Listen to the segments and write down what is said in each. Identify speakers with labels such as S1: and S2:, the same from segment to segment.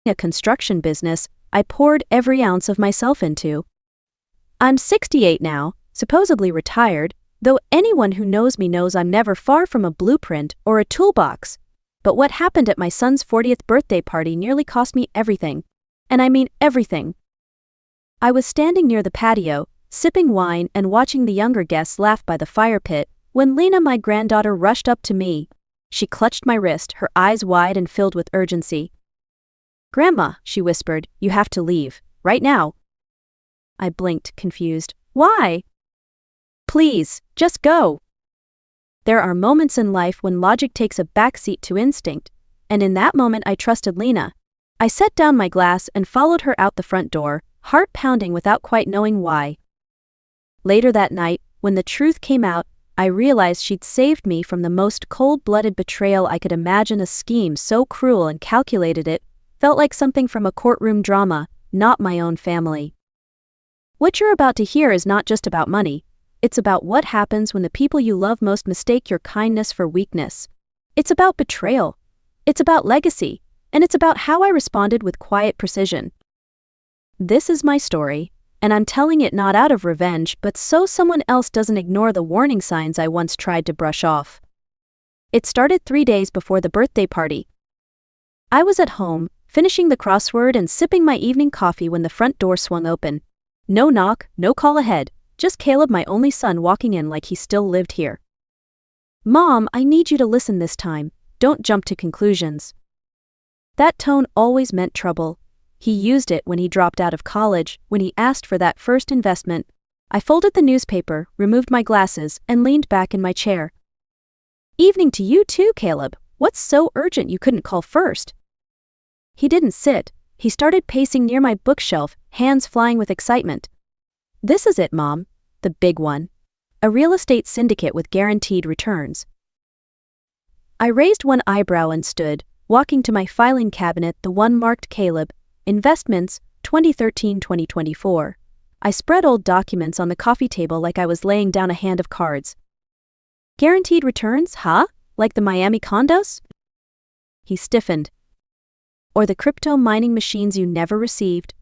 S1: a construction business I poured every ounce of myself into. I'm 68 now, supposedly retired, though anyone who knows me knows I'm never far from a blueprint or a toolbox. But what happened at my son's 40th birthday party nearly cost me everything. And I mean everything. I was standing near the patio, sipping wine and watching the younger guests laugh by the fire pit, when Lena, my granddaughter, rushed up to me. She clutched my wrist, her eyes wide and filled with urgency. "Grandma," she whispered, "you have to leave, right now." I blinked, confused. "Why?" "Please, just go." There are moments in life when logic takes a backseat to instinct, and in that moment I trusted Lena. I set down my glass and followed her out the front door, heart pounding without quite knowing why. Later that night, when the truth came out, I realized she'd saved me from the most cold-blooded betrayal I could imagine. A scheme so cruel and calculated it felt like something from a courtroom drama, not my own family. What you're about to hear is not just about money. It's about what happens when the people you love most mistake your kindness for weakness. It's about betrayal. It's about legacy. And it's about how I responded with quiet precision. This is my story, and I'm telling it not out of revenge, but so someone else doesn't ignore the warning signs I once tried to brush off. It started 3 days before the birthday party. I was at home, finishing the crossword and sipping my evening coffee when the front door swung open. No knock, no call ahead, just Caleb, my only son, walking in like he still lived here. "Mom, I need you to listen this time. Don't jump to conclusions." That tone always meant trouble. He used it when he dropped out of college, when he asked for that first investment. I folded the newspaper, removed my glasses, and leaned back in my chair. "Evening to you too, Caleb. What's so urgent you couldn't call first?" He didn't sit. He started pacing near my bookshelf, hands flying with excitement. "This is it, Mom. The big one. A real estate syndicate with guaranteed returns." I raised one eyebrow and stood, walking to my filing cabinet, the one marked Caleb, Investments, 2013-2024. I spread old documents on the coffee table like I was laying down a hand of cards. "Guaranteed returns, huh? Like the Miami condos?" He stiffened. "Or the crypto mining machines you never received?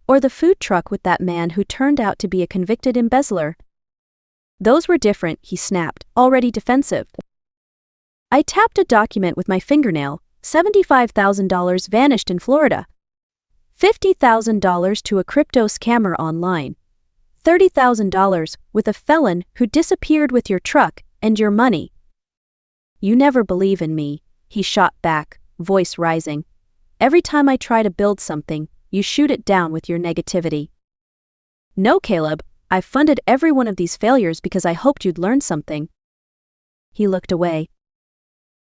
S1: Or the food truck with that man who turned out to be a convicted embezzler?" "Those were different," he snapped, already defensive. I tapped a document with my fingernail. $75,000 vanished in Florida. $50,000 to a crypto scammer online. $30,000 with a felon who disappeared with your truck and your money. "You never believe in me," he shot back, voice rising. "Every time I try to build something, you shoot it down with your negativity." "No, Caleb, I've funded every one of these failures because I hoped you'd learn something." He looked away.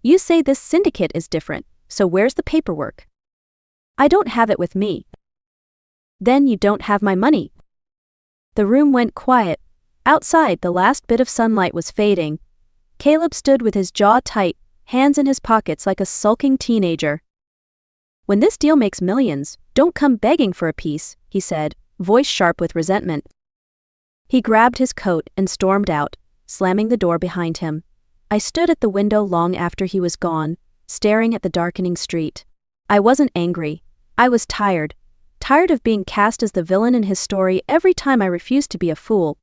S1: "You say this syndicate is different, so where's the paperwork?" "I don't have it with me." "Then you don't have my money." The room went quiet. Outside, the last bit of sunlight was fading. Caleb stood with his jaw tight, hands in his pockets like a sulking teenager. "When this deal makes millions, don't come begging for a piece," he said, voice sharp with resentment. He grabbed his coat and stormed out, slamming the door behind him. I stood at the window long after he was gone, staring at the darkening street. I wasn't angry. I was tired. Tired of being cast as the villain in his story every time I refused to be a fool.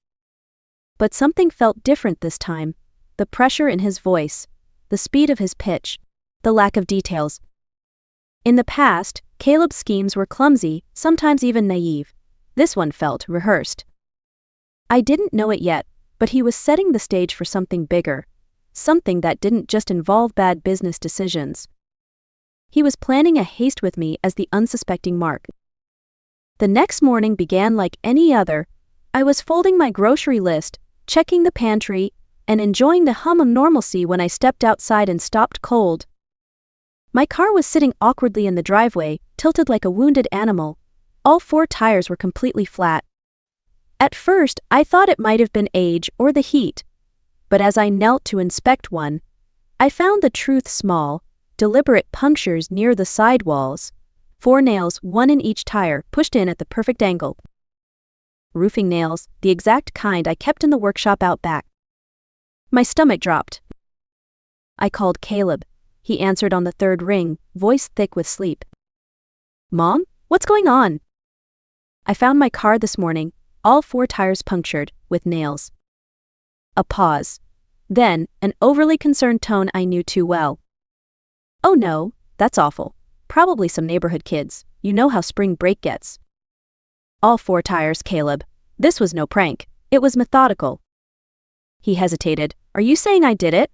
S1: But something felt different this time. The pressure in his voice, the speed of his pitch, the lack of details. In the past, Caleb's schemes were clumsy, sometimes even naive. This one felt rehearsed. I didn't know it yet, but he was setting the stage for something bigger. Something that didn't just involve bad business decisions. He was planning a haste with me as the unsuspecting Mark. The next morning began like any other. I was folding my grocery list, checking the pantry, and enjoying the hum of normalcy when I stepped outside and stopped cold. My car was sitting awkwardly in the driveway, tilted like a wounded animal. All 4 tires were completely flat. At first, I thought it might have been age or the heat. But as I knelt to inspect one, I found the truth: small, deliberate punctures near the sidewalls. 4 nails, 1 in each tire, pushed in at the perfect angle. Roofing nails, the exact kind I kept in the workshop out back. My stomach dropped. I called Caleb. He answered on the 3rd ring, voice thick with sleep. Mom, what's going on? I found my car this morning, all 4 tires punctured, with nails. A pause. Then, an overly concerned tone I knew too well. Oh no, that's awful. Probably some neighborhood kids. You know how spring break gets. All 4 tires, Caleb. This was no prank. It was methodical. He hesitated. Are you saying I did it?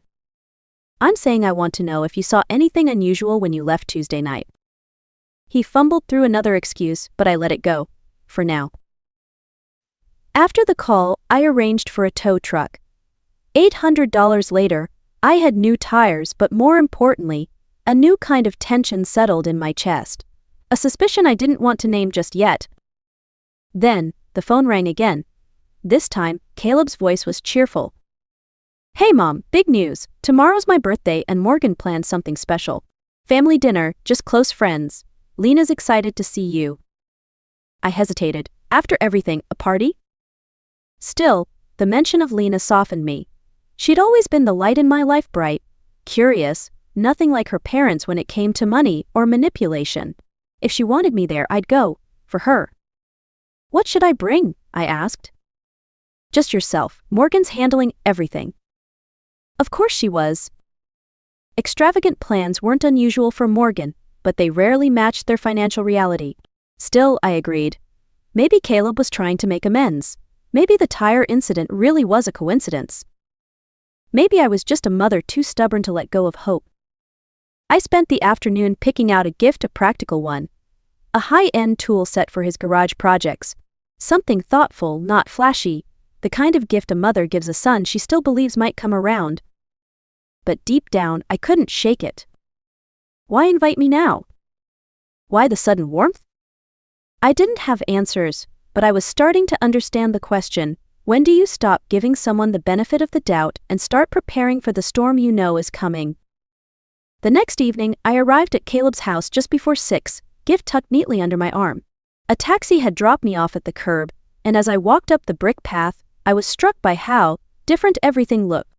S1: I'm saying I want to know if you saw anything unusual when you left Tuesday night. He fumbled through another excuse, but I let it go. For now. After the call, I arranged for a tow truck. $800 later, I had new tires, but more importantly, a new kind of tension settled in my chest. A suspicion I didn't want to name just yet. Then, the phone rang again. This time, Caleb's voice was cheerful. Hey Mom, big news. Tomorrow's my birthday and Morgan planned something special. Family dinner, just close friends. Lena's excited to see you. I hesitated. After everything, a party? Still, the mention of Lena softened me. She'd always been the light in my life, bright, curious, nothing like her parents when it came to money or manipulation. If she wanted me there, I'd go, for her. What should I bring? I asked. Just yourself. Morgan's handling everything. Of course she was. Extravagant plans weren't unusual for Morgan, but they rarely matched their financial reality. Still, I agreed. Maybe Caleb was trying to make amends. Maybe the tire incident really was a coincidence. Maybe I was just a mother too stubborn to let go of hope. I spent the afternoon picking out a gift, a practical one. A high-end tool set for his garage projects. Something thoughtful, not flashy, the kind of gift a mother gives a son she still believes might come around. But deep down, I couldn't shake it. Why invite me now? Why the sudden warmth? I didn't have answers, but I was starting to understand the question, when do you stop giving someone the benefit of the doubt and start preparing for the storm you know is coming? The next evening, I arrived at Caleb's house just before 6, gift tucked neatly under my arm. A taxi had dropped me off at the curb, and as I walked up the brick path, I was struck by how different everything looked.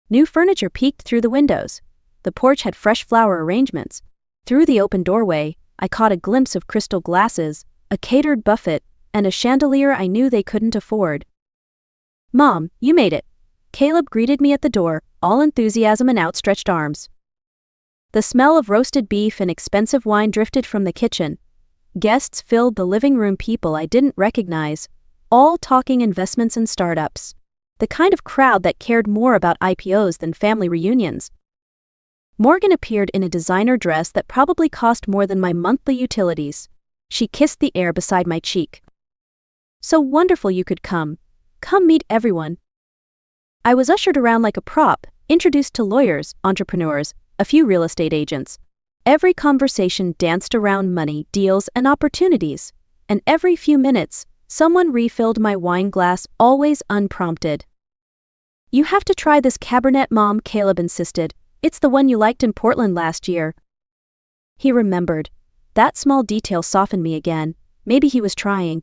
S1: New furniture peeked through the windows. The porch had fresh flower arrangements. Through the open doorway, I caught a glimpse of crystal glasses, a catered buffet, and a chandelier I knew they couldn't afford. Mom, you made it. Caleb greeted me at the door, all enthusiasm and outstretched arms. The smell of roasted beef and expensive wine drifted from the kitchen. Guests filled the living room, people I didn't recognize, all talking investments and startups. The kind of crowd that cared more about IPOs than family reunions. Morgan appeared in a designer dress that probably cost more than my monthly utilities. She kissed the air beside my cheek. So wonderful you could come. Come meet everyone. I was ushered around like a prop, introduced to lawyers, entrepreneurs, a few real estate agents. Every conversation danced around money, deals, and opportunities. And every few minutes, someone refilled my wine glass, always unprompted. You have to try this Cabernet, Mom, Caleb insisted. It's the one you liked in Portland last year. He remembered. That small detail softened me again. Maybe he was trying.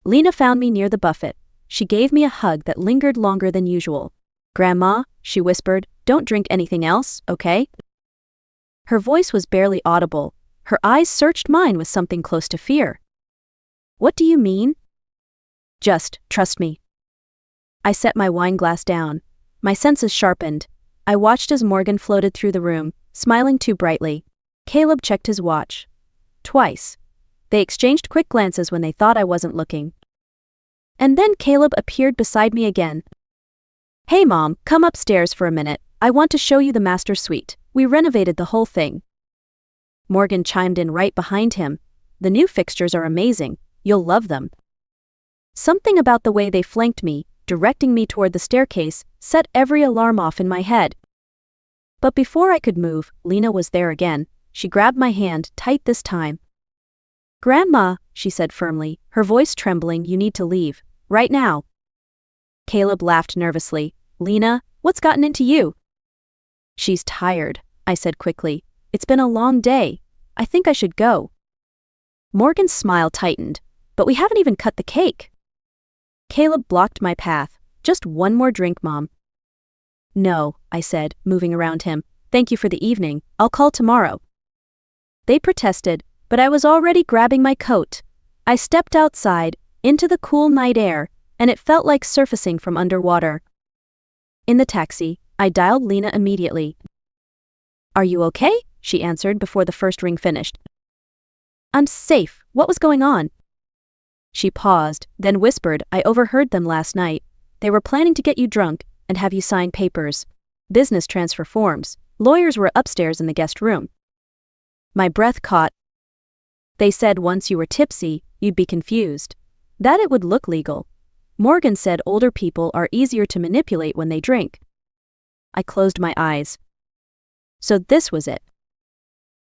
S1: Lena found me near the buffet. She gave me a hug that lingered longer than usual. Grandma, she whispered, don't drink anything else, okay? Her voice was barely audible. Her eyes searched mine with something close to fear. What do you mean? Just trust me. I set my wine glass down. My senses sharpened. I watched as Morgan floated through the room, smiling too brightly. Caleb checked his watch. Twice. They exchanged quick glances when they thought I wasn't looking. And then Caleb appeared beside me again. Hey Mom, come upstairs for a minute. I want to show you the master suite. We renovated the whole thing. Morgan chimed in right behind him. The new fixtures are amazing. You'll love them. Something about the way they flanked me, directing me toward the staircase, set every alarm off in my head. But before I could move, Lena was there again. She grabbed my hand, tight this time. Grandma, she said firmly, her voice trembling, you need to leave. Right now. Caleb laughed nervously. Lena, what's gotten into you? She's tired, I said quickly. It's been a long day. I think I should go. Morgan's smile tightened. But we haven't even cut the cake. Caleb blocked my path. Just one more drink, Mom. No, I said, moving around him. Thank you for the evening. I'll call tomorrow. They protested, but I was already grabbing my coat. I stepped outside, into the cool night air, and it felt like surfacing from underwater. In the taxi, I dialed Lena immediately. "Are you okay?" she answered before the first ring finished. "I'm safe. What was going on?" She paused, then whispered, "I overheard them last night. They were planning to get you drunk and have you sign papers. Business transfer forms. Lawyers were upstairs in the guest room." My breath caught. "They said once you were tipsy, you'd be confused. That it would look legal. Morgan said older people are easier to manipulate when they drink." I closed my eyes. So this was it.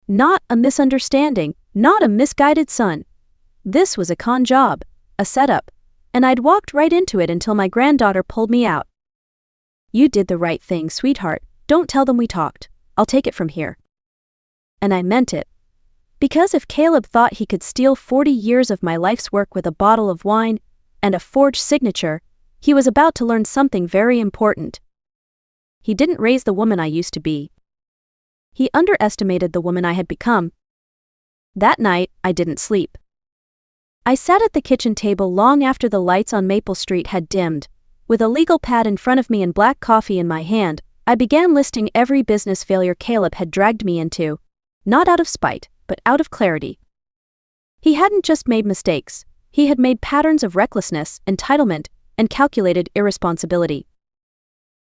S1: Not a misunderstanding, not a misguided son. This was a con job, a setup, and I'd walked right into it until my granddaughter pulled me out. "You did the right thing, sweetheart. Don't tell them we talked. I'll take it from here." And I meant it. Because if Caleb thought he could steal 40 years of my life's work with a bottle of wine and a forged signature, he was about to learn something very important. He didn't raise the woman I used to be. He underestimated the woman I had become. That night, I didn't sleep. I sat at the kitchen table long after the lights on Maple Street had dimmed. With a legal pad in front of me and black coffee in my hand, I began listing every business failure Caleb had dragged me into. Not out of spite, but out of clarity. He hadn't just made mistakes, he had made patterns of recklessness, entitlement, and calculated irresponsibility.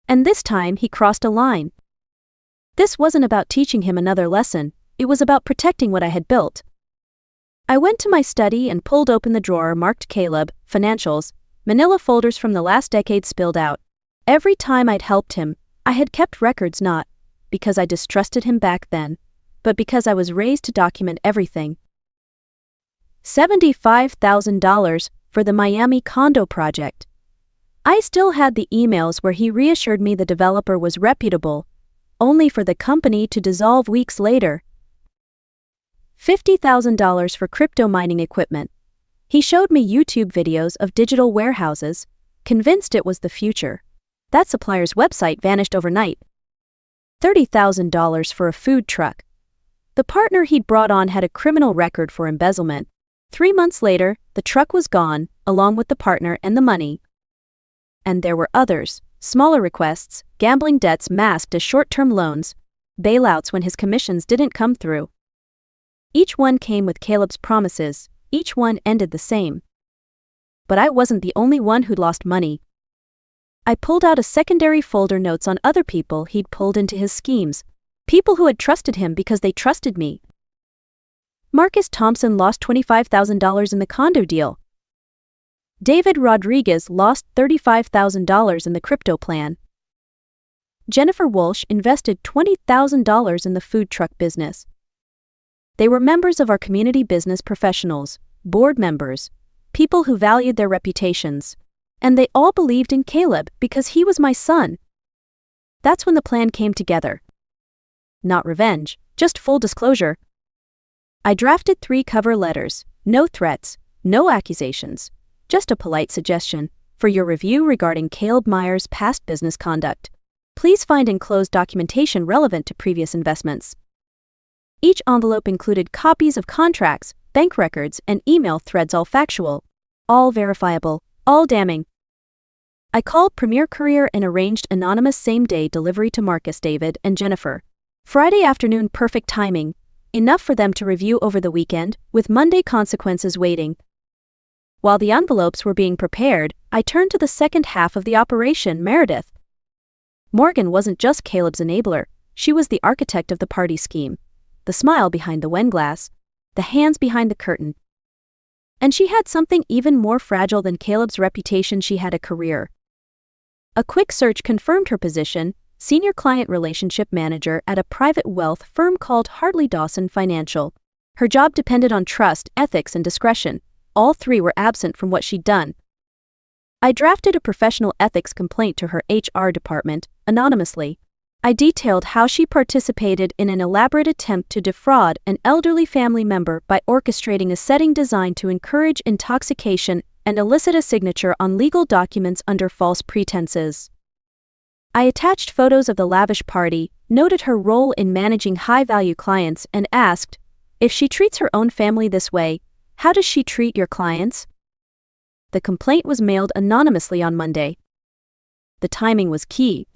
S1: And this time he crossed a line. This wasn't about teaching him another lesson, it was about protecting what I had built. I went to my study and pulled open the drawer marked Caleb, financials, manila folders from the last decade spilled out. Every time I'd helped him, I had kept records, not because I distrusted him back then, but because I was raised to document everything. $75,000 for the Miami condo project. I still had the emails where he reassured me the developer was reputable, only for the company to dissolve weeks later. $50,000 for crypto mining equipment. He showed me YouTube videos of digital warehouses, convinced it was the future. That supplier's website vanished overnight. $30,000 for a food truck. The partner he'd brought on had a criminal record for embezzlement. 3 months later, the truck was gone, along with the partner and the money. And there were others, smaller requests, gambling debts masked as short-term loans, bailouts when his commissions didn't come through. Each one came with Caleb's promises, each one ended the same. But I wasn't the only one who'd lost money. I pulled out a secondary folder, notes on other people he'd pulled into his schemes, people who had trusted him because they trusted me. Marcus Thompson lost $25,000 in the condo deal. David Rodriguez lost $35,000 in the crypto plan. Jennifer Walsh invested $20,000 in the food truck business. They were members of our community, business professionals, board members, people who valued their reputations, and they all believed in Caleb because he was my son. That's when the plan came together. Not revenge, just full disclosure. I drafted 3 cover letters, no threats, no accusations, just a polite suggestion for your review regarding Caleb Meyer's past business conduct. Please find enclosed documentation relevant to previous investments. Each envelope included copies of contracts, bank records, and email threads, all factual, all verifiable, all damning. I called Premier Courier and arranged anonymous same-day delivery to Marcus, David, and Jennifer. Friday afternoon, perfect timing, enough for them to review over the weekend, with Monday consequences waiting. While the envelopes were being prepared, I turned to the second half of the operation, Meredith. Morgan wasn't just Caleb's enabler, she was the architect of the party scheme. The smile behind the wine-glass, the hands behind the curtain. And she had something even more fragile than Caleb's reputation. She had a career. A quick search confirmed her position, senior client relationship manager at a private wealth firm called Hartley Dawson Financial. Her job depended on trust, ethics, and discretion. All 3 were absent from what she'd done. I drafted a professional ethics complaint to her HR department, anonymously. I detailed how she participated in an elaborate attempt to defraud an elderly family member by orchestrating a setting designed to encourage intoxication and elicit a signature on legal documents under false pretenses. I attached photos of the lavish party, noted her role in managing high-value clients, and asked, If she treats her own family this way, how does she treat your clients? The complaint was mailed anonymously on Monday. The timing was key.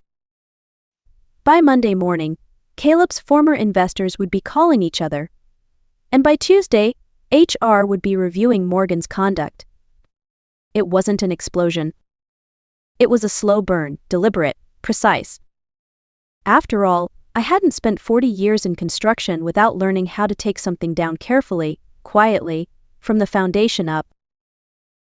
S1: By Monday morning, Caleb's former investors would be calling each other. And by Tuesday, HR would be reviewing Morgan's conduct. It wasn't an explosion. It was a slow burn, deliberate, precise. After all, I hadn't spent 40 years in construction without learning how to take something down carefully, quietly, from the foundation up.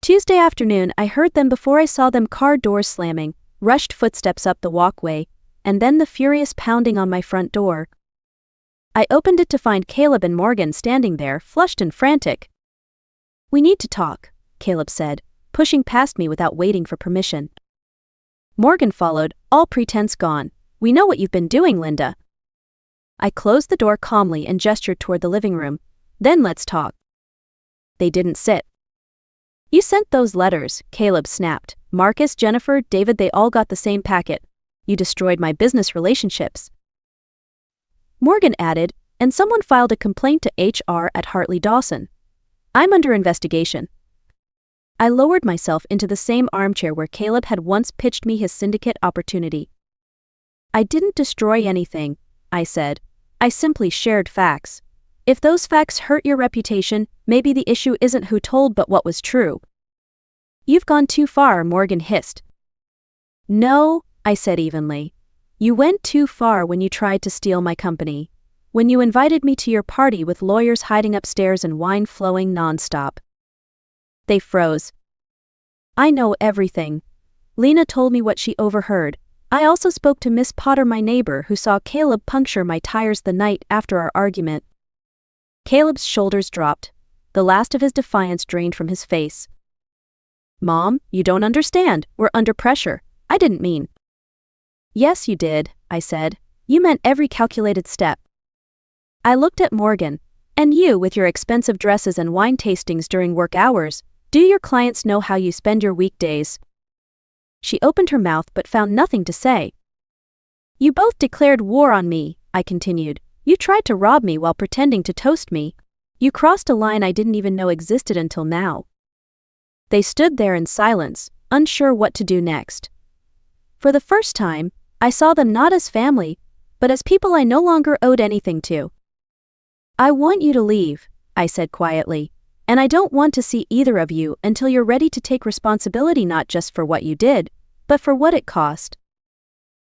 S1: Tuesday afternoon, I heard them before I saw them, car doors slamming, rushed footsteps up the walkway, and then the furious pounding on my front door. I opened it to find Caleb and Morgan standing there, flushed and frantic. "We need to talk," Caleb said, pushing past me without waiting for permission. Morgan followed, all pretense gone. "We know what you've been doing, Linda." I closed the door calmly and gestured toward the living room. "Then let's talk." They didn't sit. "You sent those letters," Caleb snapped. "Marcus, Jennifer, David, they all got the same packet. You destroyed my business relationships." Morgan added, "And someone filed a complaint to HR at Hartley Dawson. I'm under investigation." I lowered myself into the same armchair where Caleb had once pitched me his syndicate opportunity. "I didn't destroy anything," I said. "I simply shared facts. If those facts hurt your reputation, maybe the issue isn't who told but what was true." "You've gone too far," Morgan hissed. "No," I said evenly. "You went too far when you tried to steal my company. When you invited me to your party with lawyers hiding upstairs and wine flowing nonstop." They froze. "I know everything. Lena told me what she overheard. I also spoke to Miss Potter, my neighbor, who saw Caleb puncture my tires the night after our argument." Caleb's shoulders dropped. The last of his defiance drained from his face. "Mom, you don't understand. We're under pressure. I didn't mean." "Yes, you did," I said. "You meant every calculated step." I looked at Morgan. "And you, with your expensive dresses and wine tastings during work hours, do your clients know how you spend your weekdays?" She opened her mouth but found nothing to say. "You both declared war on me," I continued. "You tried to rob me while pretending to toast me. You crossed a line I didn't even know existed until now." They stood there in silence, unsure what to do next. For the first time, I saw them not as family, but as people I no longer owed anything to. "I want you to leave," I said quietly, "and I don't want to see either of you until you're ready to take responsibility not just for what you did, but for what it cost."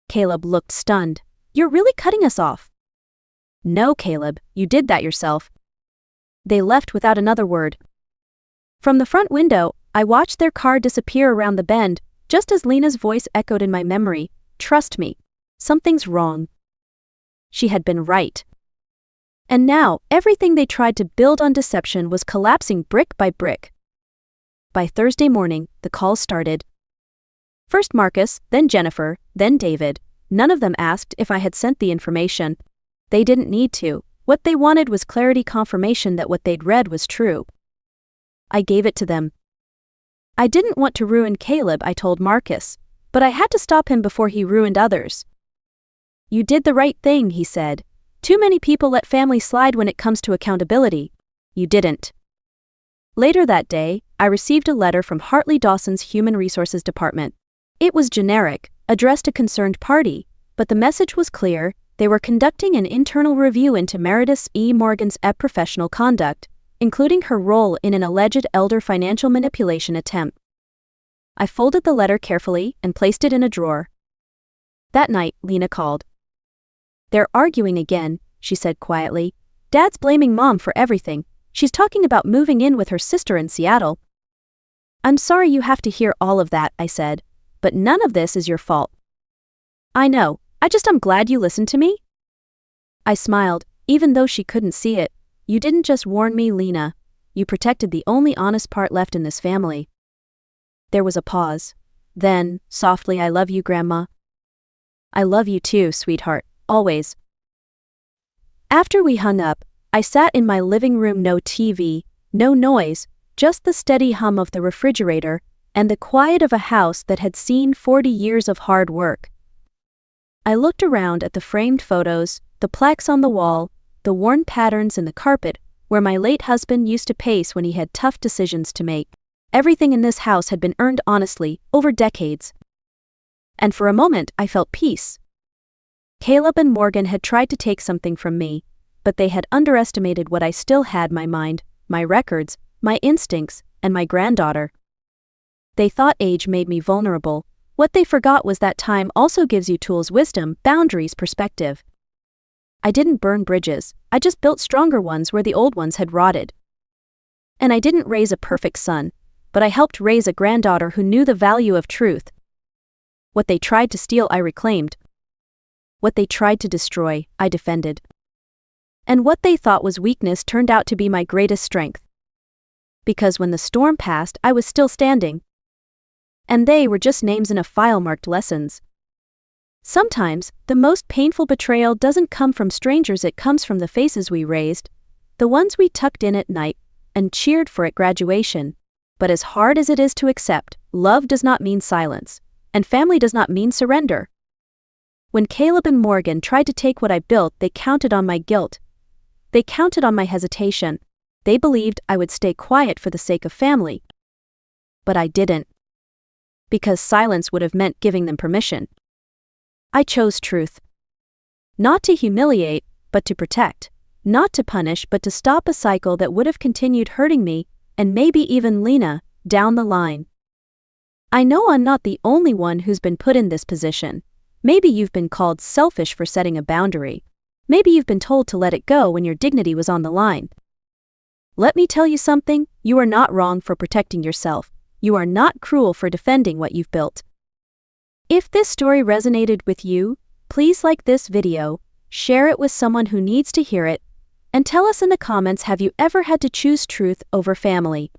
S1: Caleb looked stunned. "You're really cutting us off?" "No, Caleb, you did that yourself." They left without another word. From the front window, I watched their car disappear around the bend, just as Lena's voice echoed in my memory, "Trust me, something's wrong." She had been right. And now, everything they tried to build on deception was collapsing brick by brick. By Thursday morning, the calls started. First Marcus, then Jennifer, then David. None of them asked if I had sent the information. They didn't need to. What they wanted was clarity, confirmation that what they'd read was true. I gave it to them. I didn't want to ruin Caleb, I told Marcus, but I had to stop him before he ruined others. "You did the right thing," he said. "Too many people let family slide when it comes to accountability. You didn't." Later that day, I received a letter from Hartley Dawson's Human Resources Department. It was generic, addressed to concerned party, but the message was clear. They were conducting an internal review into Meredith E. Morgan's professional conduct, including her role in an alleged elder financial manipulation attempt. I folded the letter carefully and placed it in a drawer. That night, Lena called. "They're arguing again," she said quietly. "Dad's blaming Mom for everything. She's talking about moving in with her sister in Seattle." "I'm sorry you have to hear all of that," I said, "but none of this is your fault." "I know, I'm glad you listened to me." I smiled, even though she couldn't see it. "You didn't just warn me, Lena. You protected the only honest part left in this family." There was a pause. Then, softly, "I love you, Grandma." "I love you too, sweetheart, always." After we hung up, I sat in my living room, no TV, no noise, just the steady hum of the refrigerator, and the quiet of a house that had seen 40 years of hard work. I looked around at the framed photos, the plaques on the wall, the worn patterns in the carpet, where my late husband used to pace when he had tough decisions to make. Everything in this house had been earned honestly, over decades. And for a moment I felt peace. Caleb and Morgan had tried to take something from me, but they had underestimated what I still had: my mind, my records, my instincts, and my granddaughter. They thought age made me vulnerable. What they forgot was that time also gives you tools, wisdom, boundaries, perspective. I didn't burn bridges, I just built stronger ones where the old ones had rotted. And I didn't raise a perfect son, but I helped raise a granddaughter who knew the value of truth. What they tried to steal, I reclaimed. What they tried to destroy, I defended. And what they thought was weakness turned out to be my greatest strength. Because when the storm passed, I was still standing. And they were just names in a file marked lessons. Sometimes, the most painful betrayal doesn't come from strangers, it comes from the faces we raised, the ones we tucked in at night and cheered for at graduation. But as hard as it is to accept, love does not mean silence, and family does not mean surrender. When Caleb and Morgan tried to take what I built, they counted on my guilt. They counted on my hesitation. They believed I would stay quiet for the sake of family. But I didn't. Because silence would have meant giving them permission. I chose truth. Not to humiliate, but to protect. Not to punish, but to stop a cycle that would have continued hurting me, and maybe even Lena, down the line. I know I'm not the only one who's been put in this position. Maybe you've been called selfish for setting a boundary. Maybe you've been told to let it go when your dignity was on the line. Let me tell you something, you are not wrong for protecting yourself. You are not cruel for defending what you've built. If this story resonated with you, please like this video, share it with someone who needs to hear it, and tell us in the comments, have you ever had to choose truth over family?